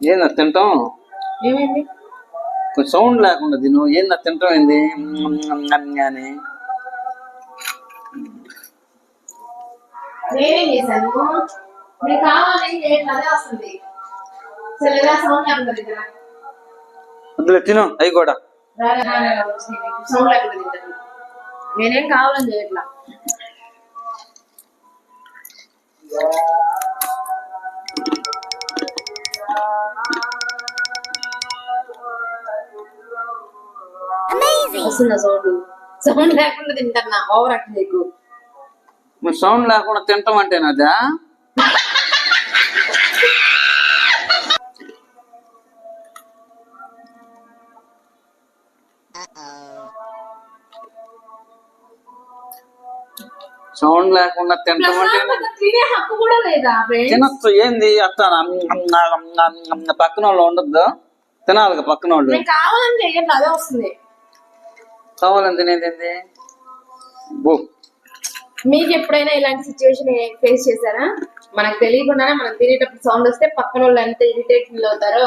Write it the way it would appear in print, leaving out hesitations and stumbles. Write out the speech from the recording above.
ఏంది తింటాం? ఏమైంది? కొంచెం సౌండ్ లేకుండా తిను. ఏంది తింటాం? ఏంది అని నేనేం చేశాను? నేను కావాలని చేయట్లేదు, అదే వస్తుంది. సౌండ్ లేకుండా తింటారా? అందులో తిను అవి కూడా. సౌండ్ లేకుండా తింటాను. నేనేం కావాలని చేయట్లా. వస్తుందా సౌండ్? సౌండ్ లేకుండా తింటాను. ఓవర్ యాక్ట్ చేయకు. సౌండ్ లేకుండా తింటాం అంటేనదా? సౌండ్ లేకుండా తింటాం అంటే తినే హక్కు కూడా లేదా? తినొచ్చు. ఏంది అత్త పక్కన వాళ్ళు ఉండద్దు, తినాలి పక్కన వాళ్ళు. కావాలని చెయ్యండి, అదే వస్తుంది. కావాలని తినేది బో. మీకు ఎప్పుడైనా ఇలాంటి సిచ్యువేషన్ ఫేస్ చేశారా? మనకు తెలియకుండానే మనం తినేటప్పుడు సౌండ్ వస్తే పక్కన వాళ్ళు ఎంత ఇరిటేట్ ఫీల్ అవుతారో